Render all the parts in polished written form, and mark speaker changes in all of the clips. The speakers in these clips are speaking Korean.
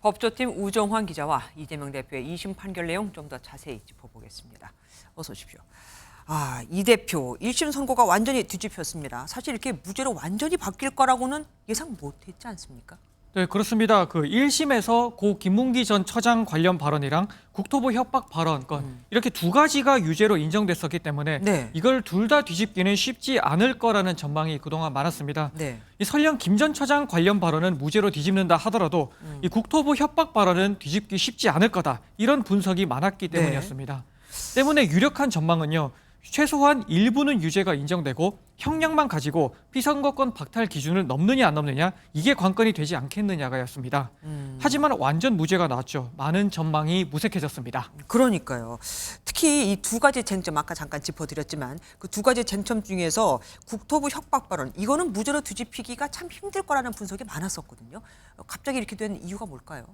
Speaker 1: 법조팀 우정환 기자와 이재명 대표의 2심 판결 내용 좀 더 자세히 짚어보겠습니다. 어서 오십시오. 이 대표 1심 선고가 완전히 뒤집혔습니다. 사실 이렇게 무죄로 완전히 바뀔 거라고는 예상 못했지 않습니까?
Speaker 2: 네, 그렇습니다. 1심에서 고 김문기 전 처장 관련 발언이랑 국토부 협박 발언 건 이렇게 두 가지가 유죄로 인정됐었기 때문에
Speaker 1: 네.
Speaker 2: 이걸 둘 다 뒤집기는 쉽지 않을 거라는 전망이 그동안 많았습니다.
Speaker 1: 네.
Speaker 2: 이 설령 김 전 처장 관련 발언은 무죄로 뒤집는다 하더라도 이 국토부 협박 발언은 뒤집기 쉽지 않을 거다. 이런 분석이 많았기 때문이었습니다. 때문에 유력한 전망은요. 최소한 일부는 유죄가 인정되고 형량만 가지고 피선거권 박탈 기준을 넘느냐 안 넘느냐 이게 관건이 되지 않겠느냐가였습니다. 하지만 완전 무죄가 나왔죠. 많은 전망이 무색해졌습니다.
Speaker 1: 그러니까요. 특히 이 두 가지 쟁점 아까 잠깐 짚어드렸지만 그 두 가지 쟁점 중에서 국토부 협박 발언 이거는 무죄로 뒤집히기가 참 힘들 거라는 분석이 많았었거든요. 갑자기 이렇게 된 이유가 뭘까요?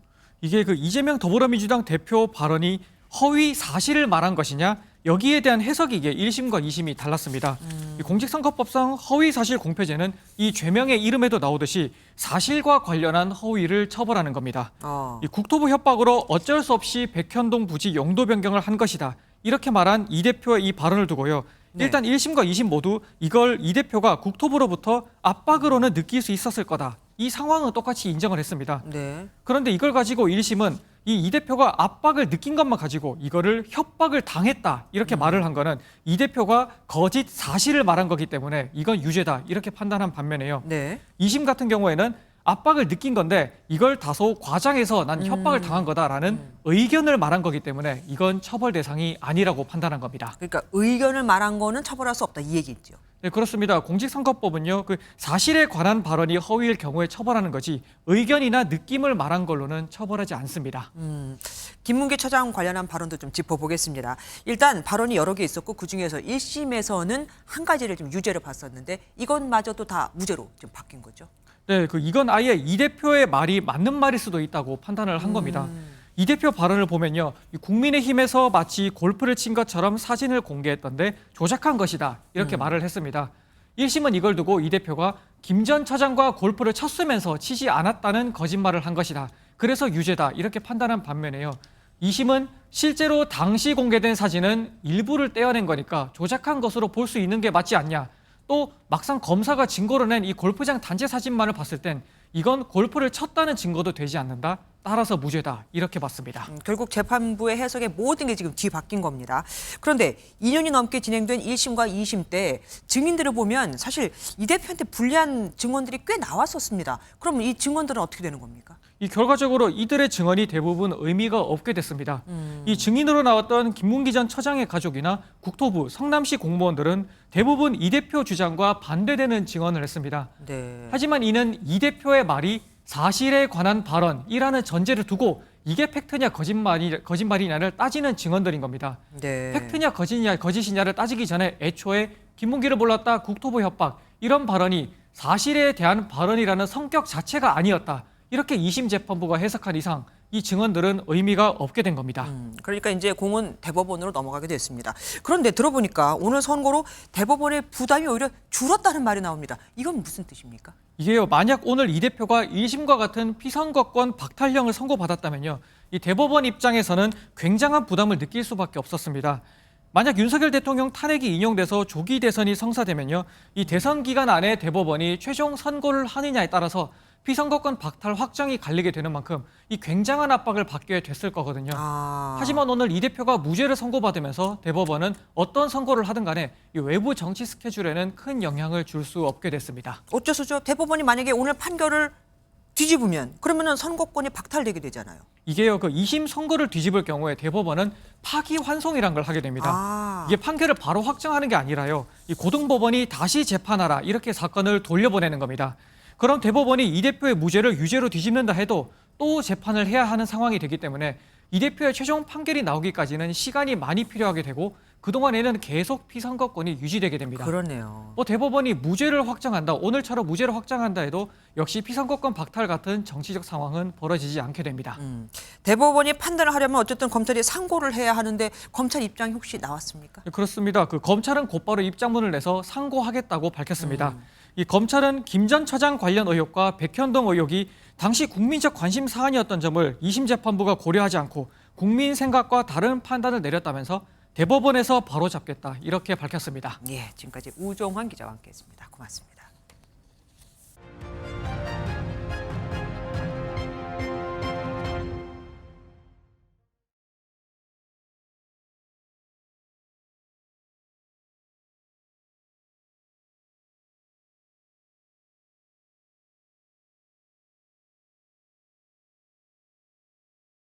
Speaker 2: 이게 이재명 더불어민주당 대표 발언이 허위 사실을 말한 것이냐 여기에 대한 해석이 이게 1심과 2심이 달랐습니다. 이 공직선거법상 허위사실 공표죄는 이 죄명의 이름에도 나오듯이 사실과 관련한 허위를 처벌하는 겁니다. 이 국토부 협박으로 어쩔 수 없이 백현동 부지 용도 변경을 한 것이다. 이렇게 말한 이 대표의 이 발언을 두고요. 일단 1심과 2심 모두 이걸 이 대표가 국토부로부터 압박으로는 느낄 수 있었을 거다. 이 상황은 똑같이 인정을 했습니다.
Speaker 1: 네.
Speaker 2: 그런데 이걸 가지고 1심은 이 대표가 압박을 느낀 것만 가지고 이거를 협박을 당했다 이렇게 말을 한 거는 이 대표가 거짓 사실을 말한 거기 때문에 이건 유죄다 이렇게 판단한 반면에요.
Speaker 1: 네.
Speaker 2: 2심 같은 경우에는 압박을 느낀 건데 이걸 다소 과장해서 난 협박을 당한 거다라는 의견을 말한 거기 때문에 이건 처벌 대상이 아니라고 판단한 겁니다.
Speaker 1: 그러니까 의견을 말한 거는 처벌할 수 없다 이 얘기죠.
Speaker 2: 네, 그렇습니다. 공직선거법은요, 사실에 관한 발언이 허위일 경우에 처벌하는 거지 의견이나 느낌을 말한 걸로는 처벌하지 않습니다.
Speaker 1: 김문기 처장 관련한 발언도 좀 짚어보겠습니다. 일단 발언이 여러 개 있었고 그중에서 1심에서는 한 가지를 좀 유죄로 봤었는데 이것마저도 다 무죄로 좀 바뀐 거죠.
Speaker 2: 네, 이건 아예 이 대표의 말이 맞는 말일 수도 있다고 판단을 한 겁니다. 이 대표 발언을 보면요, 국민의힘에서 마치 골프를 친 것처럼 사진을 공개했던데 조작한 것이다 이렇게 말을 했습니다. 1심은 이걸 두고 이 대표가 김 전 처장과 골프를 쳤으면서 치지 않았다는 거짓말을 한 것이다. 그래서 유죄다 이렇게 판단한 반면에요. 2심은 실제로 당시 공개된 사진은 일부를 떼어낸 거니까 조작한 것으로 볼 수 있는 게 맞지 않냐. 또 막상 검사가 증거로 낸 이 골프장 단체 사진만을 봤을 땐 이건 골프를 쳤다는 증거도 되지 않는다. 따라서 무죄다. 이렇게 봤습니다.
Speaker 1: 결국 재판부의 해석에 모든 게 지금 뒤바뀐 겁니다. 그런데 2년이 넘게 진행된 1심과 2심 때 증인들을 보면 사실 이 대표한테 불리한 증언들이 꽤 나왔었습니다. 그럼 이 증언들은 어떻게 되는 겁니까?
Speaker 2: 이 결과적으로 이들의 증언이 대부분 의미가 없게 됐습니다. 이 증인으로 나왔던 김문기 전 처장의 가족이나 국토부, 성남시 공무원들은 대부분 이 대표 주장과 반대되는 증언을 했습니다.
Speaker 1: 네.
Speaker 2: 하지만 이는 이 대표의 말이 사실에 관한 발언이라는 전제를 두고 이게 팩트냐 거짓말이냐를 따지는 증언들인 겁니다.
Speaker 1: 네.
Speaker 2: 팩트냐 거짓이냐를 따지기 전에 애초에 김문기를 몰랐다 국토부 협박 이런 발언이 사실에 대한 발언이라는 성격 자체가 아니었다. 이렇게 2심 재판부가 해석한 이상 이 증언들은 의미가 없게 된 겁니다.
Speaker 1: 그러니까 이제 공은 대법원으로 넘어가게 됐습니다. 그런데 들어보니까 오늘 선고로 대법원의 부담이 오히려 줄었다는 말이 나옵니다. 이건 무슨 뜻입니까?
Speaker 2: 이게요, 만약 오늘 이 대표가 1심과 같은 피선거권 박탈형을 선고받았다면요, 이 대법원 입장에서는 굉장한 부담을 느낄 수밖에 없었습니다. 만약 윤석열 대통령 탄핵이 인용돼서 조기 대선이 성사되면요, 이 대선 기간 안에 대법원이 최종 선고를 하느냐에 따라서 피선거권 박탈 확정이 갈리게 되는 만큼 이 굉장한 압박을 받게 됐을 거거든요. 하지만 오늘 이 대표가 무죄를 선고받으면서 대법원은 어떤 선고를 하든 간에 이 외부 정치 스케줄에는 큰 영향을 줄 수 없게 됐습니다.
Speaker 1: 어째서죠? 대법원이 만약에 오늘 판결을 뒤집으면 그러면은 선고권이 박탈되게 되잖아요.
Speaker 2: 이게요, 2심 선고를 뒤집을 경우에 대법원은 파기환송이란 걸 하게 됩니다. 이게 판결을 바로 확정하는 게 아니라요, 이 고등법원이 다시 재판하라 이렇게 사건을 돌려보내는 겁니다. 그럼 대법원이 이 대표의 무죄를 유죄로 뒤집는다 해도 또 재판을 해야 하는 상황이 되기 때문에 이 대표의 최종 판결이 나오기까지는 시간이 많이 필요하게 되고 그동안에는 계속 피선거권이 유지되게 됩니다.
Speaker 1: 그렇네요.
Speaker 2: 대법원이 무죄를 확정한다, 오늘처럼 무죄를 확정한다 해도 역시 피선거권 박탈 같은 정치적 상황은 벌어지지 않게 됩니다.
Speaker 1: 대법원이 판단을 하려면 어쨌든 검찰이 상고를 해야 하는데 검찰 입장이 혹시 나왔습니까?
Speaker 2: 그렇습니다. 검찰은 곧바로 입장문을 내서 상고하겠다고 밝혔습니다. 이 검찰은 김 전 차장 관련 의혹과 백현동 의혹이 당시 국민적 관심 사안이었던 점을 2심 재판부가 고려하지 않고 국민 생각과 다른 판단을 내렸다면서 대법원에서 바로잡겠다 이렇게 밝혔습니다.
Speaker 1: 예, 지금까지 우종환 기자와 함께했습니다. 고맙습니다.